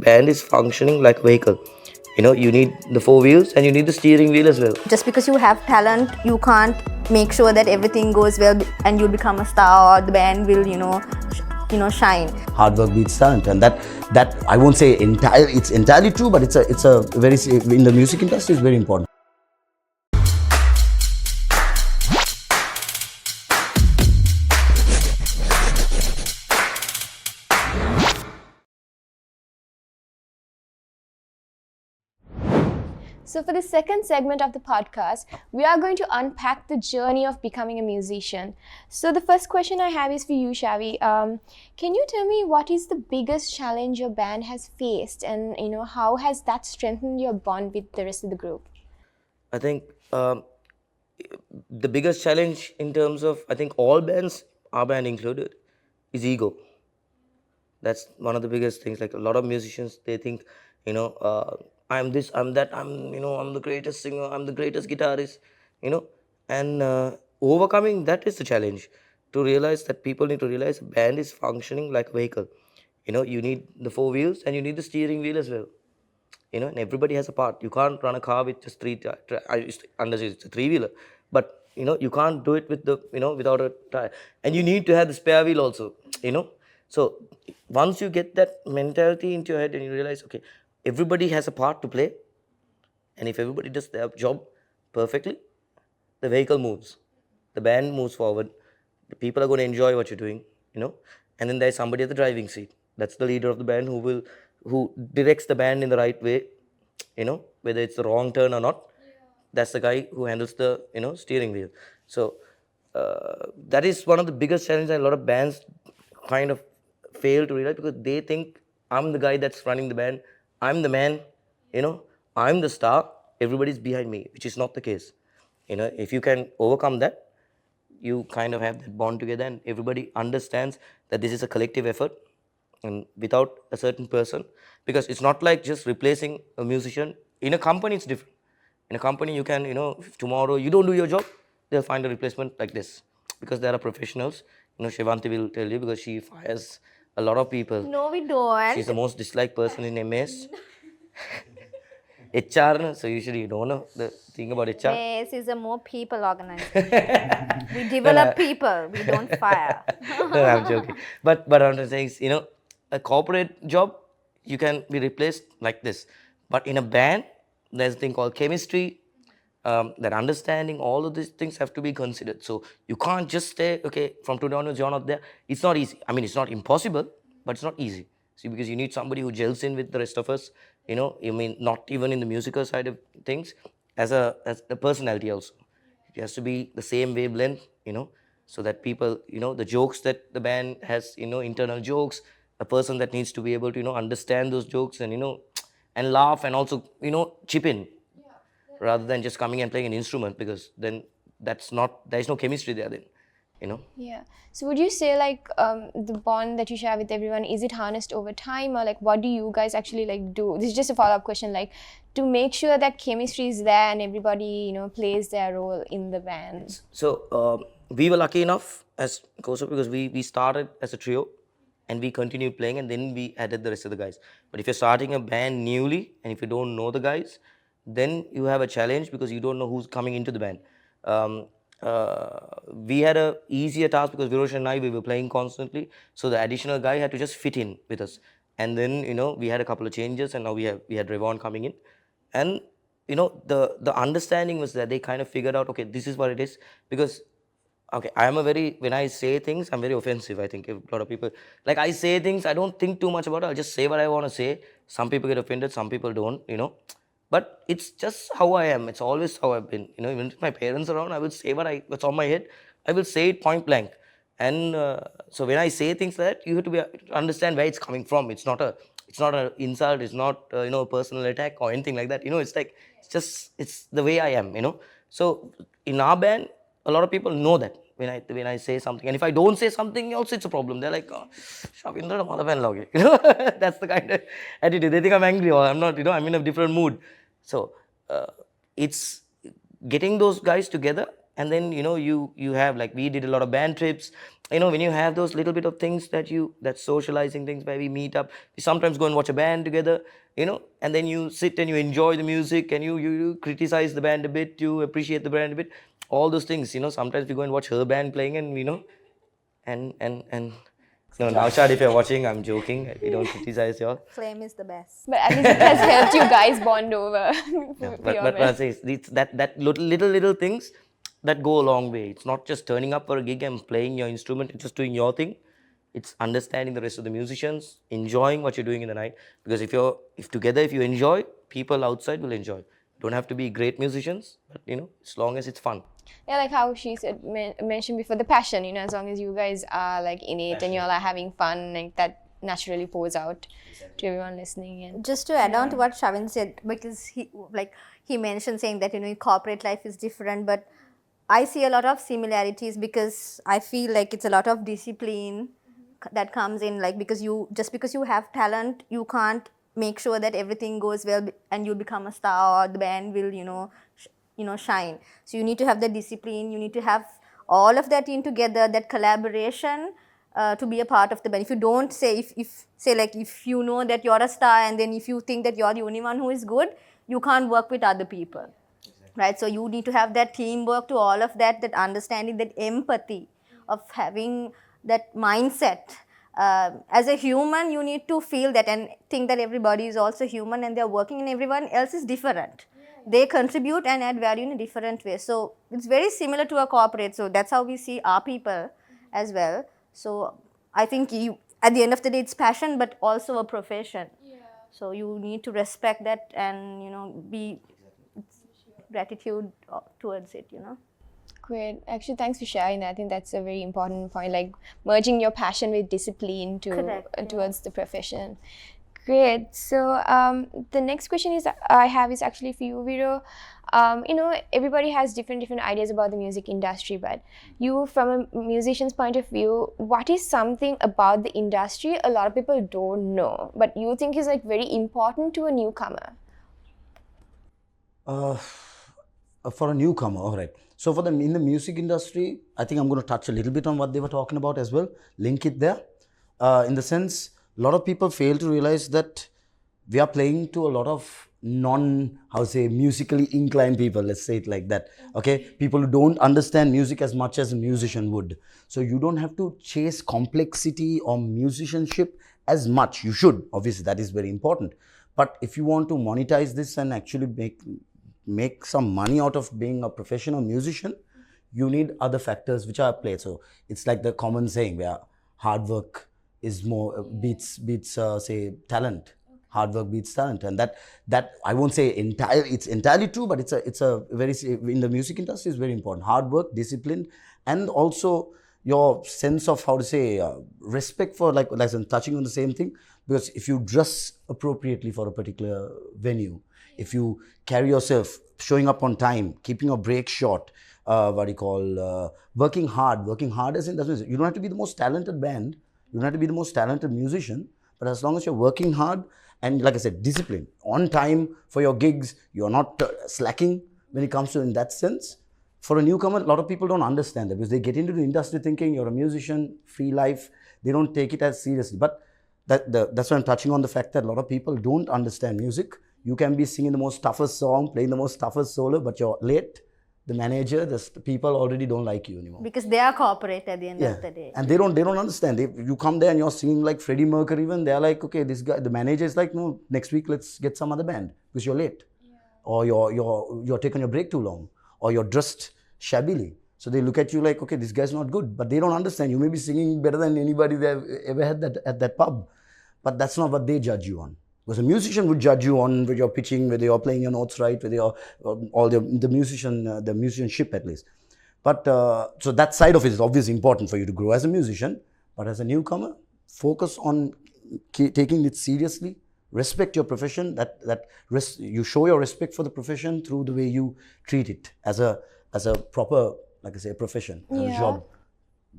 Band is functioning like a vehicle. You need the four wheels and you need the steering wheel as well. Just because you have talent, you can't make sure that everything goes well and you'll become a star or the band will, shine. Hard work beats talent, and that I won't say it's entirely true, but it's a very, in the music industry, it's very important. So for the second segment of the podcast, we are going to unpack the journey of becoming a musician. So the first question I have is for you, Shavi. Can you tell me what is the biggest challenge your band has faced, and how has that strengthened your bond with the rest of the group? I think the biggest challenge in terms of, I think all bands, our band included, is ego. That's one of the biggest things. Like a lot of musicians, they think, I'm this, I'm that, I'm the greatest singer, I'm the greatest guitarist, and overcoming that is the challenge. To realize that people need to realize a band is functioning like a vehicle. You need the four wheels and you need the steering wheel as well. And everybody has a part. You can't run a car with just I used to understand it's a three-wheeler, but you can't do it with the without a tire, and you need to have the spare wheel also. So once you get that mentality into your head and you realize, okay, everybody has a part to play, and if everybody does their job perfectly, the vehicle moves, the band moves forward, the people are going to enjoy what you're doing, and then there's somebody at the driving seat. That's the leader of the band who directs the band in the right way, whether it's the wrong turn or not. That's the guy who handles the steering wheel. So that is one of the biggest challenges. A lot of bands kind of fail to realize, because they think I'm the guy that's running the band, I'm the man, I'm the star, everybody's behind me, which is not the case. If you can overcome that, you kind of have that bond together, and everybody understands that this is a collective effort, and without a certain person, because it's not like just replacing a musician. In a company, it's different. In a company, you can, if tomorrow you don't do your job, they'll find a replacement like this, because there are professionals. Shevanti will tell you, because she fires a lot of people. No, we don't. She's the most disliked person in MS. HR, so usually you don't know the thing about HR. Yes, is a more people organization. We develop people, we don't fire. No, I'm joking. But what I'm saying is, a corporate job, you can be replaced like this. But in a band, there's a thing called chemistry, that understanding, all of these things have to be considered. So you can't just say, okay, from today onwards, you're not there. It's not easy. I mean, it's not impossible, but it's not easy. See, because you need somebody who gels in with the rest of us, not even in the musical side of things, as a personality also. It has to be the same wavelength, so that people, the jokes that the band has, internal jokes, a person that needs to be able to, understand those jokes and, and laugh, and also, chip in, rather than just coming and playing an instrument, because then there's no chemistry there then, Yeah. So would you say the bond that you share with everyone, is it harnessed over time, or what do you guys actually do? This is just a follow-up question, to make sure that chemistry is there and everybody, plays their role in the band. So we were lucky enough as Koso, because we started as a trio and we continued playing, and then we added the rest of the guys. But if you're starting a band newly and if you don't know the guys, then you have a challenge, because you don't know who's coming into the band. We had a easier task, because Viroshan and I, we were playing constantly, so the additional guy had to just fit in with us. And then we had a couple of changes, and now we had Revon coming in, and the understanding was that they kind of figured out, okay, this is what it is. Because okay, when I say things, I'm very offensive. I think a lot of people, I say things, I don't think too much about it. I'll just say what I want to say. Some people get offended, some people don't, but it's just how I am. It's always how I've been. Even with my parents around, I will say what's on my head. I will say it point blank. And so when I say things like that, you have to understand where it's coming from. It's not an insult. It's not a personal attack or anything like that. It's the way I am. So in our band, a lot of people know that when I say something, and if I don't say something, also it's a problem. They're like, oh, Shavindra, mother pen loge. That's the kind of attitude. They think I'm angry, or I'm not. I'm in a different mood. So it's getting those guys together and then you have, like, we did a lot of band trips. When you have those little bit of things that socializing things where we meet up, we sometimes go and watch a band together, and then you sit and you enjoy the music, and you criticize the band a bit, you appreciate the band a bit, all those things. Sometimes we go and watch her band playing, and and no, Naushad, if you're watching, I'm joking. We don't criticize y'all. Flame is the best. But at least it has helped you guys bond over. But I say it's that little things that go a long way. It's not just turning up for a gig and playing your instrument and just doing your thing. It's understanding the rest of the musicians, enjoying what you're doing in the night. Because if you enjoy, people outside will enjoy. Don't have to be great musicians, but as long as it's fun. Yeah, like how she said, mentioned before, the passion, as long as you guys are like in it and you're like having fun, like that naturally pours out to everyone listening. And Just to add on to what Shavin said, because he mentioned saying that corporate life is different, but I see a lot of similarities, because I feel like it's a lot of discipline that comes in, like, because you have talent, you can't make sure that everything goes well and you become a star, or the band will shine. So you need to have the discipline, you need to have all of that in together, that collaboration, to be a part of the band. If you don't say, if you know that you're a star, and then if you think that you're the only one who is good, you can't work with other people. Right? So you need to have that teamwork, to all of that understanding, that empathy of having that mindset. As a human, you need to feel that and think that everybody is also human and they're working, and everyone else is different. They contribute and add value in a different way. So it's very similar to a corporate. So that's how we see our people as well. So I think at the end of the day, it's passion, but also a profession. Yeah. So you need to respect that and, be gratitude towards it, Great. Actually, thanks for sharing that. I think that's a very important point, like merging your passion with discipline towards the profession. Great. So the next question I have is actually for you, Viro. Everybody has different ideas about the music industry, but you, from a musician's point of view, what is something about the industry a lot of people don't know, but you think is like very important to a newcomer? For a newcomer, all right. So in the music industry, I think I'm going to touch a little bit on what they were talking about as well, link it there. In the sense, a lot of people fail to realize that we are playing to a lot of musically inclined people, let's say it like that. Okay, people who don't understand music as much as a musician would. So you don't have to chase complexity or musicianship as much. You should, obviously, that is very important. But if you want to monetize this and actually make some money out of being a professional musician, you need other factors which are at play. So it's like the common saying where hard work is more beats say talent. Hard work beats talent, and that I won't say it's entirely true, but it's a very, in the music industry, is very important. Hard work, discipline, and also your sense of respect for, like I'm touching on the same thing, because if you dress appropriately for a particular venue, if you carry yourself, showing up on time, keeping your break short, working hard as in, you don't have to be the most talented band, you don't have to be the most talented musician, but as long as you're working hard and, like I said, discipline, on time for your gigs, you're not slacking when it comes to, in that sense. For a newcomer, a lot of people don't understand that, because they get into the industry thinking you're a musician, free life, they don't take it as seriously. But that's why I'm touching on the fact that a lot of people don't understand music. You can be singing the most toughest song, playing the most toughest solo, but you're late. The manager, the people already don't like you anymore. Because they are corporate at the end of the day. And they don't understand. You come there and you're singing like Freddie Mercury, even they're like, okay, this guy, the manager is like, no, next week let's get some other band because you're late. Yeah. Or you're taking your break too long. Or you're dressed shabbily. So they look at you like, okay, this guy's not good. But they don't understand. You may be singing better than anybody they've ever had at that pub. But that's not what they judge you on. Because a musician would judge you on whether you're pitching, whether you're playing your notes right, whether you're the musicianship at least. But so that side of it is obviously important for you to grow as a musician. But as a newcomer, focus on taking it seriously. Respect your profession. You show your respect for the profession through the way you treat it as a proper, like I say, a profession, a job.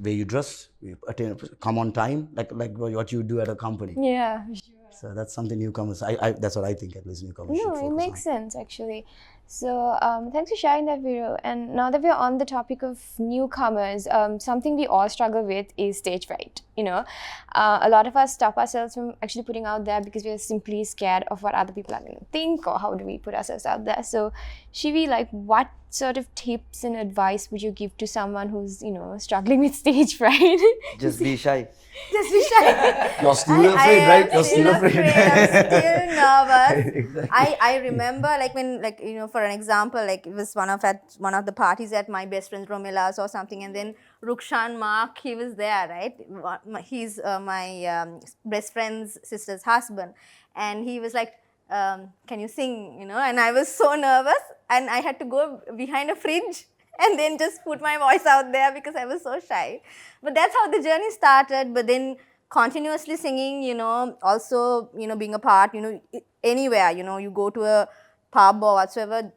Where you dress, you come on time, like what you do at a company. Yeah, sure. So that's something newcomers. That's what I think at least newcomers should No, focus it makes on. sense actually. So thanks for sharing that, Viro. And now that we're on the topic of newcomers, something we all struggle with is stage fright. You know, a lot of us stop ourselves from actually putting out there because we're simply scared of what other people are going to think, or how do we put ourselves out there. So, Shivi, like, what sort of tips and advice would you give to someone who's, you know, struggling with stage fright? Just be shy. Just be shy. You're still afraid, right? You're still afraid. I'm still nervous. I remember, like, when, like, you know, for an example, like, it was one of the parties at my best friend Romela's or something, and then Rukshan Mark, he was there, right? He's my best friend's sister's husband, and he was like, can you sing, you know? And I was so nervous, and I had to go behind a fridge and then just put my voice out there because I was so shy. But that's how the journey started. But then continuously singing, you know, also, you know, being a part, you know, anywhere, you know, you go to a pub or whatsoever,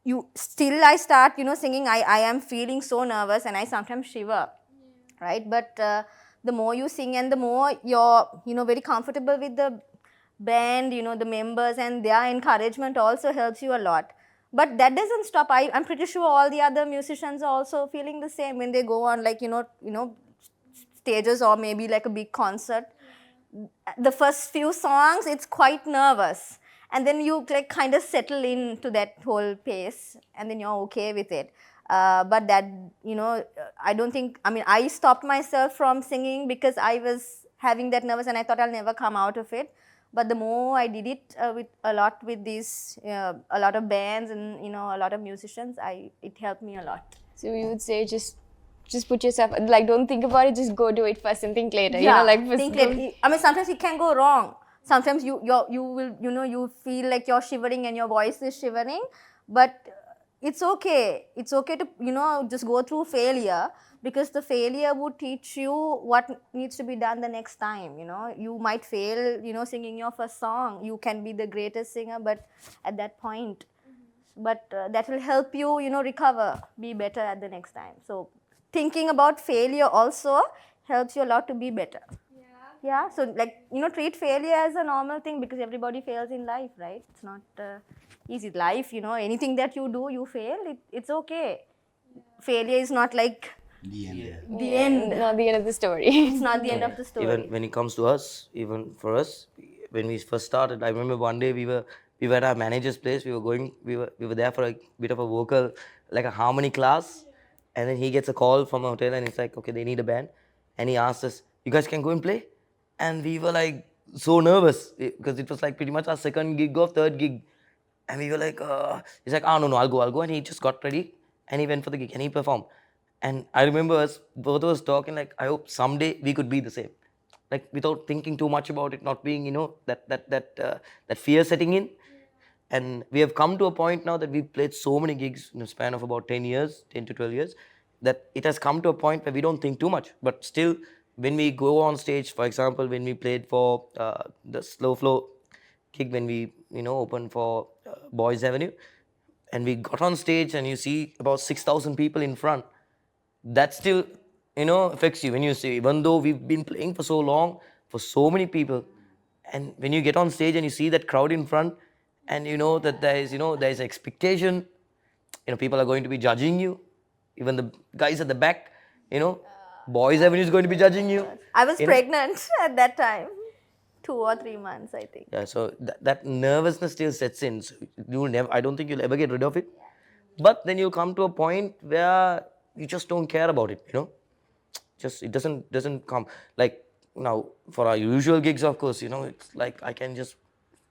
I start, you know, singing, I am feeling so nervous and I sometimes shiver, right? But the more you sing and the more you're, you know, very comfortable with the band, you know, the members, and their encouragement also helps you a lot. But that doesn't stop. I'm pretty sure all the other musicians are also feeling the same when they go on, like, you know, stages or maybe like a big concert. The first few songs, it's quite nervous. And then you like kind of settle into that whole pace and then you're okay with it. But that, you know, I don't think, I mean, I stopped myself from singing because I was having that nervous and I thought I'll never come out of it. But the more I did it with a lot of bands and, you know, a lot of musicians, it helped me a lot. So you would say just put yourself, like, don't think about it, just go do it first and think later. Yeah, you know, like, think later. I mean, sometimes it can go wrong. Sometimes you will, you know, you feel like you're shivering and your voice is shivering, but it's okay. It's okay to, you know, just go through failure, because the failure would teach you what needs to be done the next time. You know, you might fail, you know, singing your first song. You can be the greatest singer, but at that point, but that will help you, you know, recover, be better at the next time. So thinking about failure also helps you a lot to be better. Yeah, so, like, you know, treat failure as a normal thing, because everybody fails in life, right? It's not easy. Life, you know, anything that you do, you fail, it's okay. Failure is not like The end. the end. not the end of the story. It's not the end of the story. Even when it comes to us, even for us, when we first started, I remember one day we were at our manager's place. We were there for a bit of a vocal, like a harmony class, and then he gets a call from a hotel, and it's like, okay, they need a band, and he asked us, you guys can go and play, and we were like so nervous because it was like pretty much our second gig or third gig, and we were like, he's like, no, I'll go, and he just got ready, and he went for the gig, and he performed. And I remember us both of us talking like, I hope someday we could be the same, like without thinking too much about it, not being, you know, that fear setting in. And we have come to a point now that we've played so many gigs in a span of about 10 to 12 years, that it has come to a point where we don't think too much. But still, when we go on stage, for example, when we played for the Slow Flow gig, when we, you know, opened for Boys Avenue, and we got on stage and you see about 6,000 people in front, that still, you know, affects you when you see, even though we've been playing for so long, for so many people, and when you get on stage and you see that crowd in front, and you know that there is expectation, you know, people are going to be judging you, even the guys at the back, you know, Boys Avenue is going to be judging you. I was pregnant at that time, 2 or 3 months, I think. Yeah, so that nervousness still sets in. So I don't think you'll ever get rid of it. But then you'll come to a point where you just don't care about it, you know. Just it doesn't come. Like now for our usual gigs, of course, you know, it's like I can just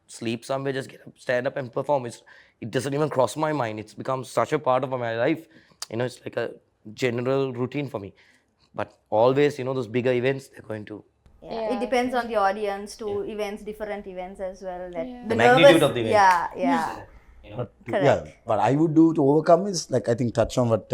sleep somewhere, just get up, stand up and perform. It doesn't even cross my mind. It's become such a part of my life. You know, it's like a general routine for me. But always, you know, those bigger events, they're going to. Yeah. It depends on the audience to events, different events as well. That The magnitude of the event. Yeah. Correct. Yeah, what I would do to overcome is, like, I think touch on what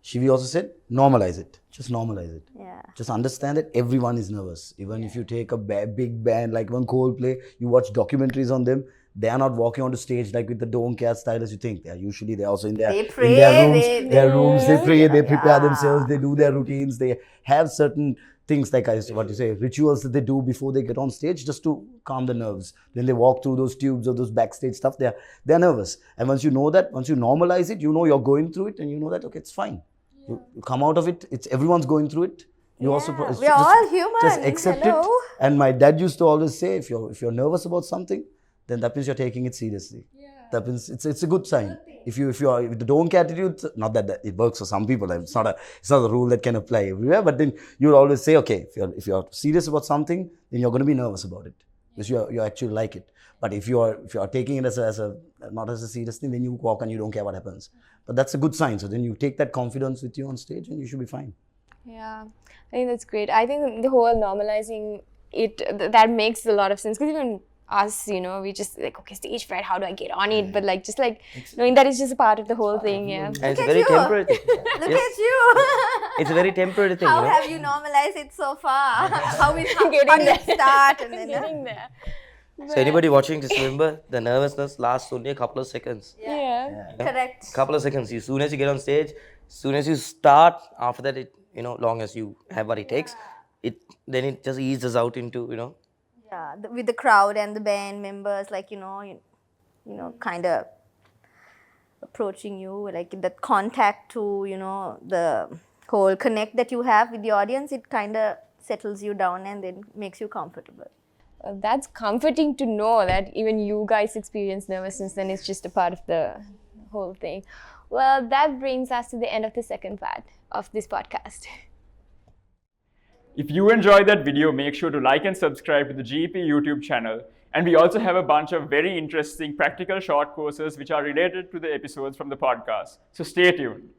Shivi also said, normalize it. Just normalize it. Yeah. Just understand that everyone is nervous. Even if you take a big band like one Coldplay, you watch documentaries on them, they are not walking onto stage like with the don't care style as you think. They're also in They in pray, their rooms, they they pray, they prepare Yeah. themselves, they do their routines, they have certain things like what you say, rituals that they do before they get on stage just to calm the nerves. When they walk through those tubes or those backstage stuff, they're nervous. And once you know that, once you normalize it, you know you're going through it, and you know that, okay, it's fine. You come out of it, it's everyone's going through it. You also we're all human. Just accept Hello. it. And my dad used to always say, if you're nervous about something, then that means you're taking it seriously. That means it's a good sign. If you are with the don't care attitude, not that it works for some people. It's not a rule that can apply everywhere. But then you always say, okay, if you're serious about something, then you're going to be nervous about it because you actually like it. But if you are taking it as a not as a serious thing, then you walk and you don't care what happens. But that's a good sign. So then you take that confidence with you on stage, and you should be fine. Yeah, I think that's great. I think the whole normalizing that makes a lot of sense, because even us, we just like, okay, stage fright, how do I get on it? But like, just like knowing that it's just a part of the whole thing, yeah. And it's a very temporary thing. Look at you. It's a very temporary thing. How have you normalized it so far? How did Getting it start? And then, Getting there. So anybody watching, just remember, the nervousness lasts only a couple of seconds. Yeah. Correct. Couple of seconds. As soon as you get on stage, as soon as you start, after that, long as you have what it takes, then it just eases out into, Yeah, with the crowd and the band members, like, kind of approaching you, like that contact to, the whole connect that you have with the audience, it kind of settles you down and then makes you comfortable. That's comforting to know that even you guys experience nervousness, and it's just a part of the whole thing. Well, that brings us to the end of the second part of this podcast. If you enjoyed that video, make sure to like and subscribe to the GEP YouTube channel. And we also have a bunch of very interesting practical short courses which are related to the episodes from the podcast. So stay tuned.